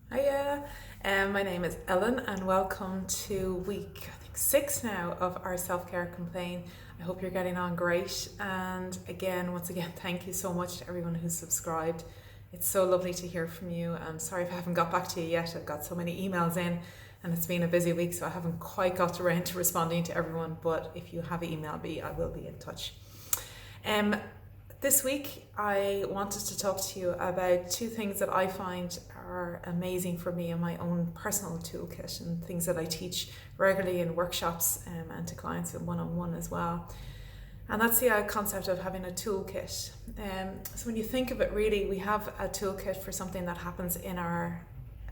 Hiya, my name is Ellen and welcome to week, I think 6 now of our self-care campaign. I hope you're getting on great, and once again, thank you so much to everyone who's subscribed. It's so lovely to hear from you, and sorry if I haven't got back to you yet. I've got so many emails in and it's been a busy week, so I haven't quite got around to responding to everyone, but if you have emailed me, I will be in touch. This week, I wanted to talk to you about two things that I find are amazing for me in my own personal toolkit, and things that I teach regularly in workshops and to clients in one-on-one as well. And that's the concept of having a toolkit. So when you think of it, really, we have a toolkit for something that happens in our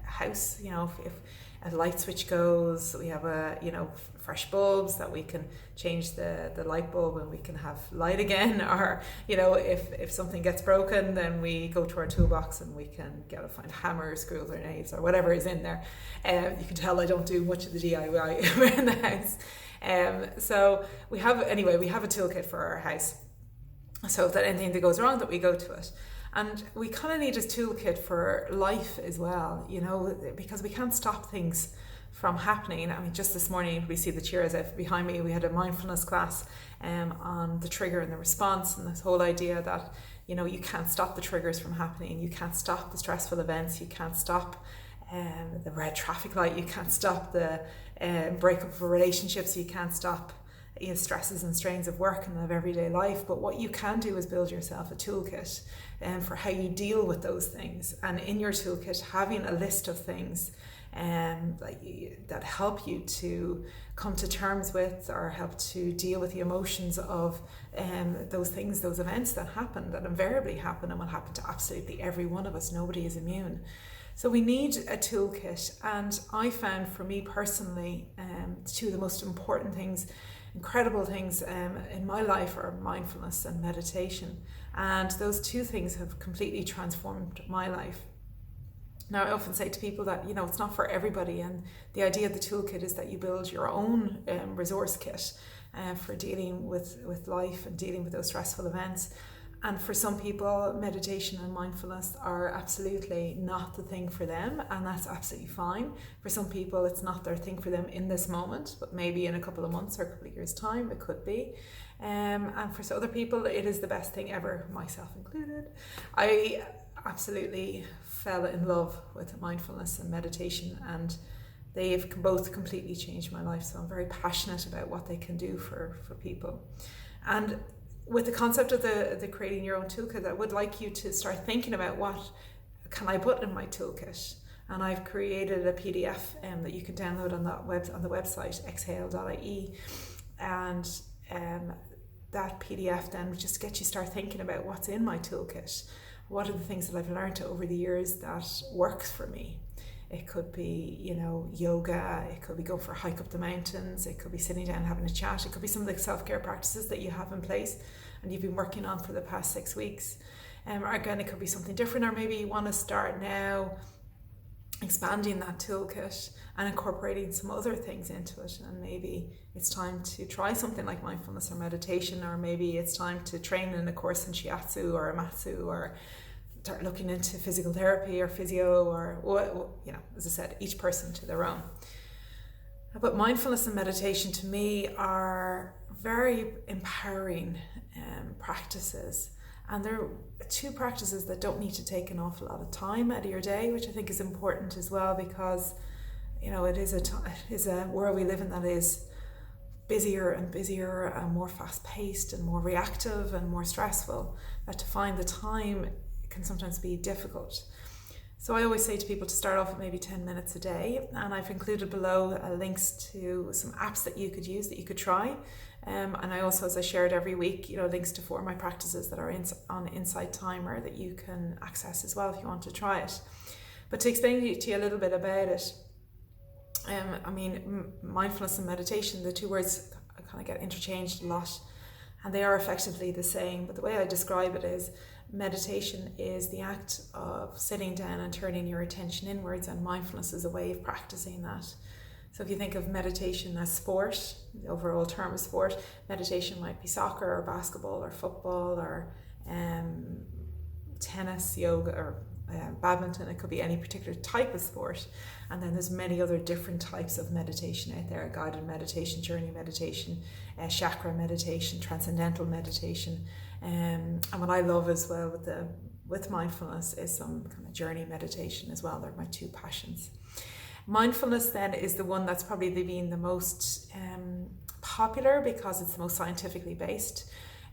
house. You know, if a light switch goes, we have fresh bulbs that we can change the light bulb and we can have light again. Or if something gets broken, then we go to our toolbox and we can find hammers, screws or nails or whatever is in there. You can tell I don't do much of the DIY around the house. So we have a toolkit for our house, so that anything that goes wrong, that we go to it. And we kind of need a toolkit for life as well, because we can't stop things from happening. I mean, just this morning, we see the chairs out behind me. We had a mindfulness class on the trigger and the response, and this whole idea that, you can't stop the triggers from happening. You can't stop the stressful events. You can't stop the red traffic light. You can't stop the breakup of relationships. You can't stop stresses and strains of work and of everyday life. But what you can do is build yourself a toolkit for how you deal with those things. And in your toolkit, having a list of things that help you to come to terms with, or help to deal with the emotions of those things, those events that happen, that invariably happen and will happen to absolutely every one of us. Nobody is immune. So we need a toolkit. And I found, for me personally, two of the most important things, incredible things in my life, are mindfulness and meditation. And those two things have completely transformed my life. Now, I often say to people that, it's not for everybody. And the idea of the toolkit is that you build your own resource kit for dealing with life and dealing with those stressful events. And for some people, meditation and mindfulness are absolutely not the thing for them, and that's absolutely fine. For some people, it's not their thing for them in this moment, but maybe in a couple of months or a couple of years' time, it could be. And for other people, it is the best thing ever, myself included. I absolutely fell in love with mindfulness and meditation, and they've both completely changed my life. So I'm very passionate about what they can do for people. And with the concept of the creating your own toolkit, I would like you to start thinking about, what can I put in my toolkit? And I've created a PDF that you can download on the website exhale.ie, and that PDF then just gets you start thinking about what's in my toolkit. What are the things that I've learned over the years that works for me? It could be, yoga. It could be going for a hike up the mountains. It could be sitting down and having a chat. It could be some of the self-care practices that you have in place and you've been working on for the past 6 weeks. Or again, it could be something different, or maybe you want to start now expanding that toolkit and incorporating some other things into it. And maybe it's time to try something like mindfulness or meditation, or maybe it's time to train in a course in shiatsu or matsu, or start looking into physical therapy or physio, or as I said, each person to their own. But mindfulness and meditation, to me, are very empowering practices. And they're two practices that don't need to take an awful lot of time out of your day, which I think is important as well, because it is a world we live in that is busier and busier and more fast-paced and more reactive and more stressful, that to find the time can sometimes be difficult. So I always say to people to start off with maybe 10 minutes a day, and I've included below links to some apps that you could use, that you could try. And I also, as I shared every week, links to 4 of my practices that are on Insight Timer that you can access as well if you want to try it. But to explain to you a little bit about it, mindfulness and meditation, the two words kind of get interchanged a lot, and they are effectively the same. But the way I describe it is, meditation is the act of sitting down and turning your attention inwards, and mindfulness is a way of practicing that. So if you think of meditation as sport, the overall term is sport, meditation might be soccer or basketball or football or tennis, yoga, or badminton, it could be any particular type of sport. And then there's many other different types of meditation out there: guided meditation, journey meditation, chakra meditation, transcendental meditation. And what I love as well with mindfulness is some kind of journey meditation as well. They're my two passions. Mindfulness then is the one that's probably been the most popular because it's the most scientifically based,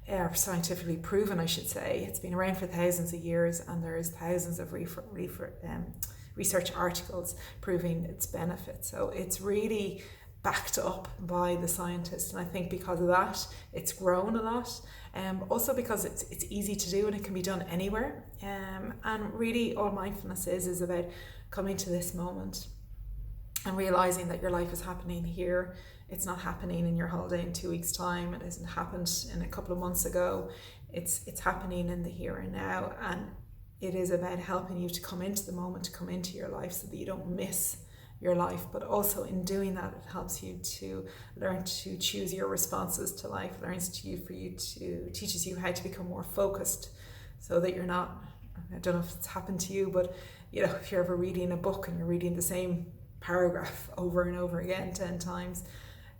or scientifically proven, I should say. It's been around for thousands of years, and there's thousands of research articles proving its benefits. So it's really backed up by the scientists, and I think because of that it's grown a lot. Also because it's easy to do and it can be done anywhere. And really all mindfulness is about coming to this moment and realizing that your life is happening here. It's not happening in your holiday in 2 weeks' time. It hasn't happened in a couple of months ago. It's happening in the here and now, and it is about helping you to come into the moment, to come into your life so that you don't miss your life. But also in doing that, it helps you to learn to choose your responses to life, teaches you how to become more focused, so that you're not, I don't know if it's happened to you, but if you're ever reading a book and you're reading the same paragraph over and over again 10 times,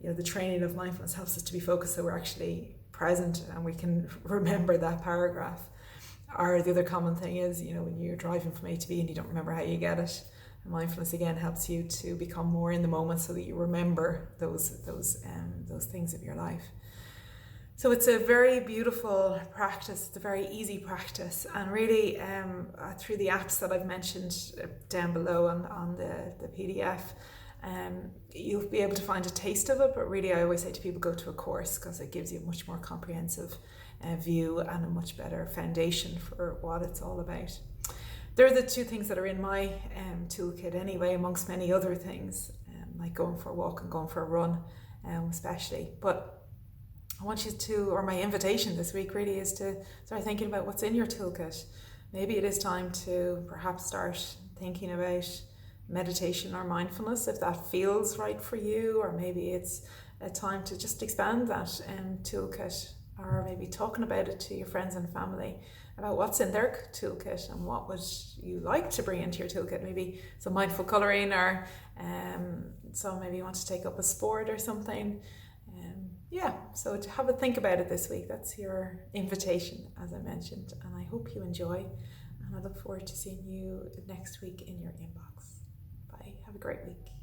the training of mindfulness helps us to be focused, so we're actually present and we can remember that paragraph. Or the other common thing is, when you're driving from A to B and you don't remember how you get it, mindfulness again helps you to become more in the moment so that you remember those things of your life. So it's a very beautiful practice. It's a very easy practice, and really through the apps that I've mentioned down below on the PDF, you'll be able to find a taste of it. But really, I always say to people, go to a course, because it gives you a much more comprehensive view and a much better foundation for what it's all about. They're the two things that are in my toolkit anyway, amongst many other things, like going for a walk and going for a run, especially. But I want you to, or my invitation this week really is to start thinking about what's in your toolkit. Maybe it is time to perhaps start thinking about meditation or mindfulness, if that feels right for you, or maybe it's a time to just expand that toolkit, or maybe talking about it to your friends and family about what's in their toolkit and what would you like to bring into your toolkit. Maybe some mindful colouring, or so maybe you want to take up a sport or something. So to have a think about it this week. That's your invitation, as I mentioned, and I hope you enjoy, and I look forward to seeing you next week in your inbox. Bye. Have a great week.